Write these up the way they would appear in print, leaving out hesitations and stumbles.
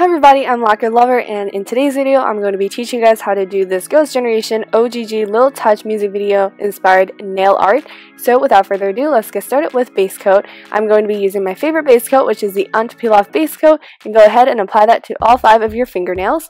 Hi everybody, I'm Lacquer Lover, and in today's video I'm going to be teaching you guys how to do this Girls' Generation OGG Little Touch music video inspired nail art. So without further ado, let's get started with base coat. I'm going to be using my favorite base coat, which is the Unpeel Off base coat, and go ahead and apply that to all 5 of your fingernails.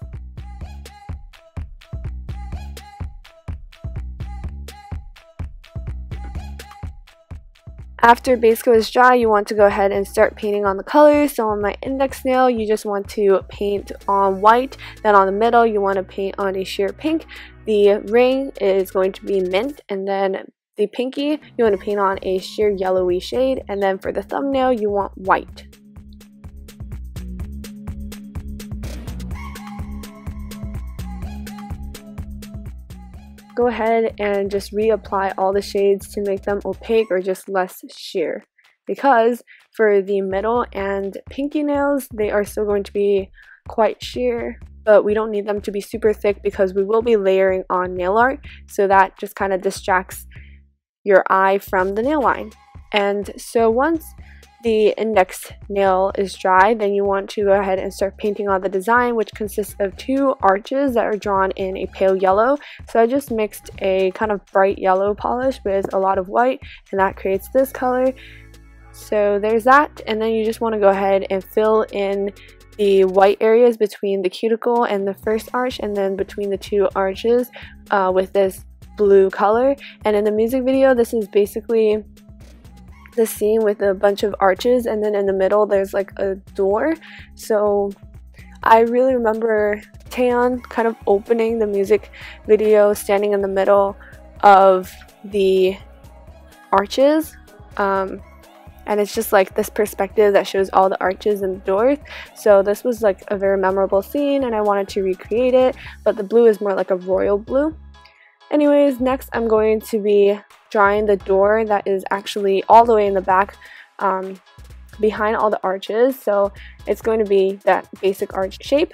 After base coat is dry, you want to go ahead and start painting on the colors. So on my index nail, you just want to paint on white. Then on the middle, you want to paint on a sheer pink. The ring is going to be mint, and then the pinky, you want to paint on a sheer yellowy shade. And then for the thumbnail, you want white. Go ahead and just reapply all the shades to make them opaque or just less sheer, because for the middle and pinky nails, they are still going to be quite sheer, but we don't need them to be super thick because we will be layering on nail art, so that just kind of distracts your eye from the nail line. And so once the index nail is dry, then you want to go ahead and start painting on the design, which consists of 2 arches that are drawn in a pale yellow. So I just mixed a kind of bright yellow polish with a lot of white, and that creates this color. So there's that, and then you just want to go ahead and fill in the white areas between the cuticle and the first arch, and then between the 2 arches with this blue color. And in the music video, this is basically the scene with a bunch of arches, and then in the middle there's like a door. So I really remember Taeyeon kind of opening the music video standing in the middle of the arches, and it's just like this perspective that shows all the arches and the doors. So this was like a very memorable scene, and I wanted to recreate it, but the blue is more like a royal blue. Anyways, next I'm going to be drawing the door that is actually all the way in the back behind all the arches. So it's going to be that basic arch shape.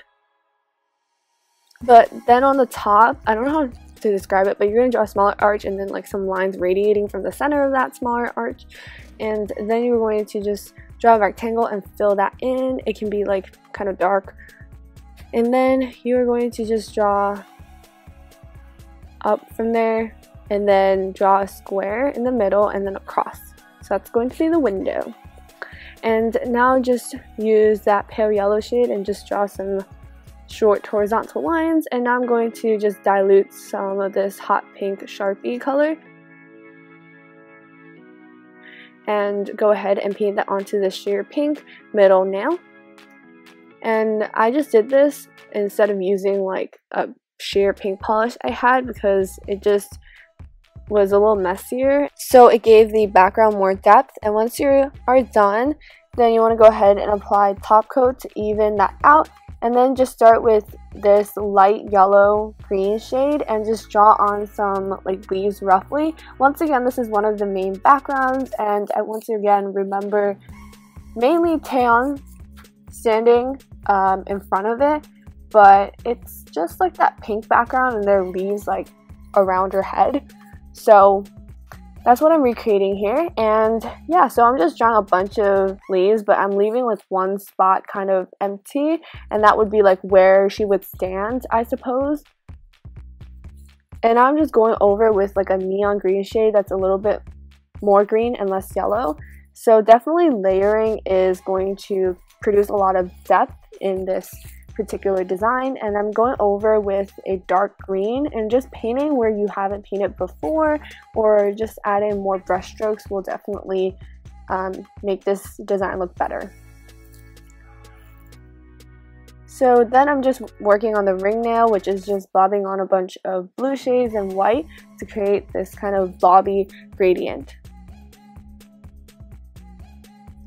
But then on the top, I don't know how to describe it, but you're going to draw a smaller arch and then like some lines radiating from the center of that smaller arch. And then you're going to just draw a rectangle and fill that in. It can be like kind of dark. And then you're going to just draw up from there, and then draw a square in the middle and then across. So that's going to be the window. And now just use that pale yellow shade and just draw some short horizontal lines. And now I'm going to just dilute some of this hot pink Sharpie color and go ahead and paint that onto the sheer pink middle nail. And I just did this instead of using like a sheer pink polish I had, because it just was a little messier, so it gave the background more depth. And once you are done, then you want to go ahead and apply top coat to even that out, and then just start with this light yellow green shade and just draw on some like leaves roughly. Once again, this is one of the main backgrounds, and I once again remember mainly Taeyeon standing in front of it, but it's just like that pink background and there are leaves like around her head. So that's what I'm recreating here. And yeah, so I'm just drawing a bunch of leaves, but I'm leaving like one spot kind of empty, and that would be like where she would stand, I suppose. And I'm just going over with like a neon green shade that's a little bit more green and less yellow. So definitely layering is going to produce a lot of depth in this particular design. And I'm going over with a dark green and just painting where you haven't painted before, or just adding more brush strokes will definitely make this design look better. So then I'm just working on the ring nail, which is just bobbing on a bunch of blue shades and white to create this kind of bobby gradient.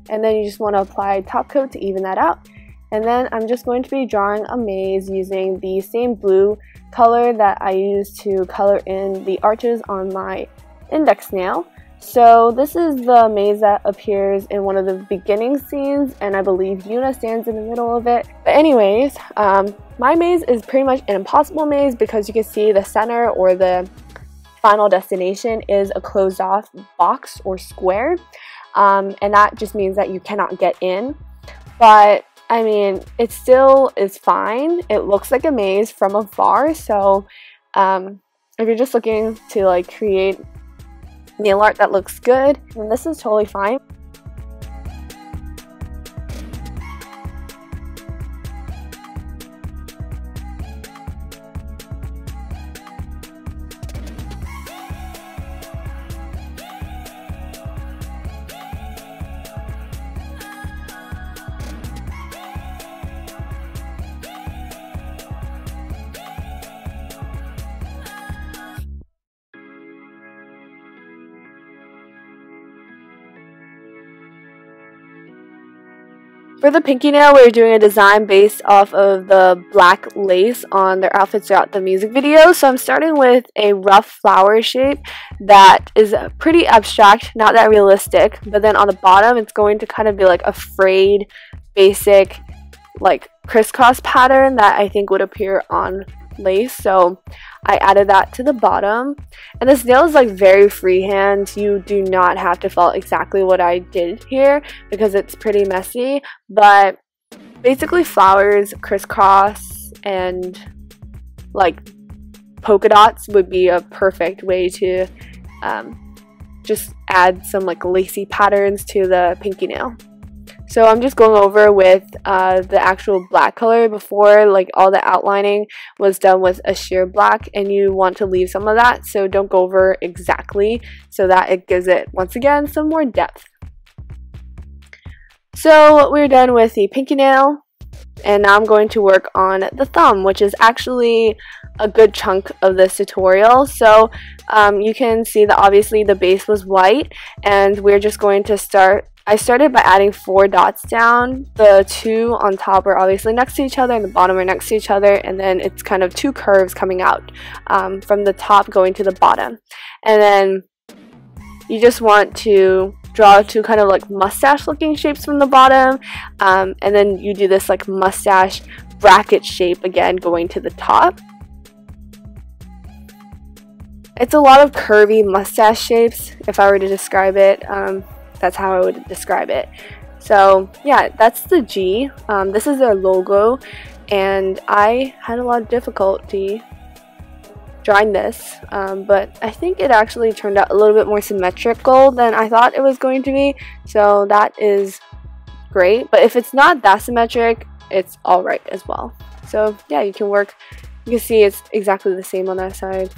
And then you just want to apply top coat to even that out. And then I'm just going to be drawing a maze using the same blue color that I used to color in the arches on my index nail. So this is the maze that appears in one of the beginning scenes, and I believe Yuna stands in the middle of it. But anyways, my maze is pretty much an impossible maze, because you can see the center or the final destination is a closed off box or square, and that just means that you cannot get in. But I mean, it still is fine. It looks like a maze from afar, so if you're just looking to like create nail art that looks good, then this is totally fine. For the pinky nail, we're doing a design based off of the black lace on their outfits throughout the music video. So I'm starting with a rough flower shape that is pretty abstract, not that realistic. But then on the bottom, it's going to kind of be like a frayed, basic, like crisscross pattern that I think would appear on lace. So I added that to the bottom, and this nail is like very freehand. You do not have to follow exactly what I did here because it's pretty messy, but basically flowers, crisscross, and like polka dots would be a perfect way to just add some like lacy patterns to the pinky nail. So I'm just going over with the actual black color. Before, like all the outlining was done with a sheer black, and you want to leave some of that, so don't go over exactly, so that it gives it, once again, some more depth. So we're done with the pinky nail, and now I'm going to work on the thumb, which is actually a good chunk of this tutorial. So you can see that obviously the base was white, and we're just going to start. I started by adding 4 dots down. The 2 on top are obviously next to each other, and the bottom are next to each other, and then it's kind of 2 curves coming out from the top going to the bottom. And then you just want to draw 2 kind of like mustache looking shapes from the bottom, and then you do this like mustache bracket shape again going to the top. It's a lot of curvy mustache shapes, if I were to describe it. That's how I would describe it. So yeah, that's the G. This is their logo, and I had a lot of difficulty drawing this, but I think it actually turned out a little bit more symmetrical than I thought it was going to be, so that is great. But if it's not that symmetric, it's alright as well. So yeah, you can see it's exactly the same on that side.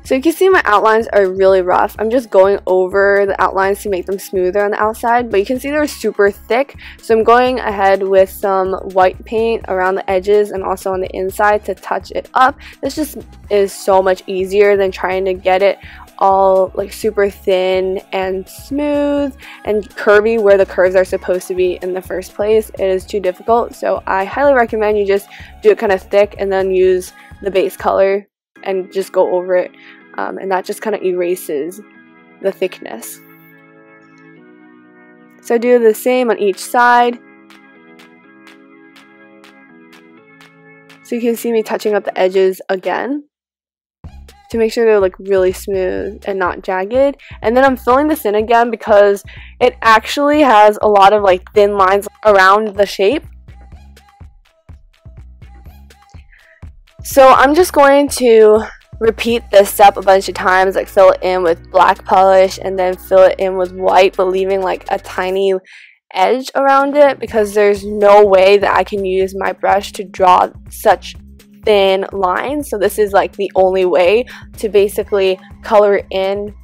So you can see my outlines are really rough. I'm just going over the outlines to make them smoother on the outside, but you can see they're super thick. So I'm going ahead with some white paint around the edges and also on the inside to touch it up. This just is so much easier than trying to get it all like super thin and smooth and curvy where the curves are supposed to be in the first place. It is too difficult, so I highly recommend you just do it kind of thick and then use the base color and just go over it, and that just kind of erases the thickness. So do the same on each side. So you can see me touching up the edges again to make sure they're like really smooth and not jagged. And then I'm filling this in again because it actually has a lot of like thin lines around the shape. So I'm just going to repeat this step a bunch of times, like fill it in with black polish and then fill it in with white, but leaving like a tiny edge around it because there's no way that I can use my brush to draw such thin lines. So this is like the only way to basically color in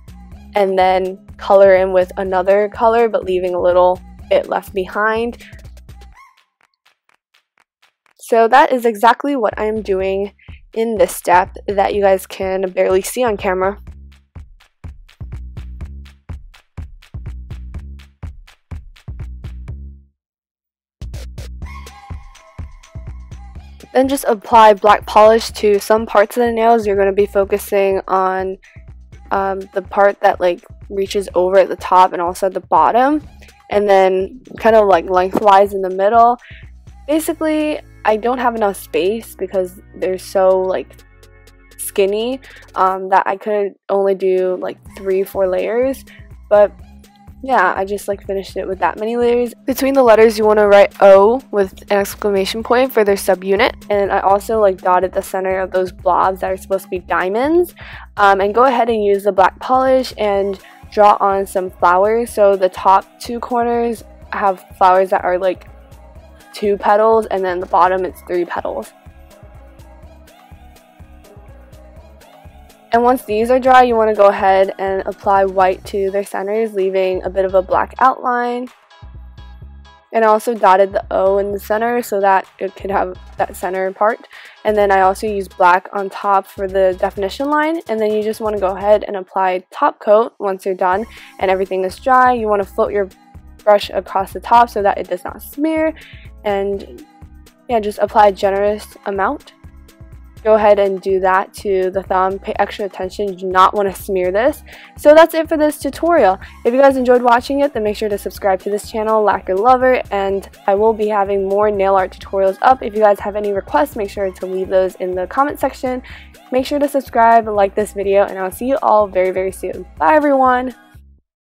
and then color in with another color, but leaving a little bit left behind. So that is exactly what I am doing in this step that you guys can barely see on camera. Then just apply black polish to some parts of the nails. You're going to be focusing on the part that like reaches over at the top and also at the bottom, and then kind of like lengthwise in the middle. Basically, I don't have enough space because they're so like skinny that I could only do like 3-4 layers, but yeah, I just like finished it with that many layers. Between the letters, you want to write O with an exclamation point for their subunit. And I also like dotted the center of those blobs that are supposed to be diamonds. And go ahead and use the black polish and draw on some flowers. So the top two corners have flowers that are like 2 petals, and then the bottom it's 3 petals. And once these are dry, you want to go ahead and apply white to their centers, leaving a bit of a black outline. And I also dotted the O in the center so that it could have that center part. And then I also used black on top for the definition line. And then you just want to go ahead and apply top coat once you're done and everything is dry. You want to float your brush across the top so that it does not smear. And yeah, just apply a generous amount. Go ahead and do that to the thumb. Pay extra attention. You do not want to smear this. So that's it for this tutorial. If you guys enjoyed watching it, then make sure to subscribe to this channel, Lacquer Lover, and I will be having more nail art tutorials up. If you guys have any requests, make sure to leave those in the comment section. Make sure to subscribe, like this video, and I'll see you all very, very soon. Bye, everyone!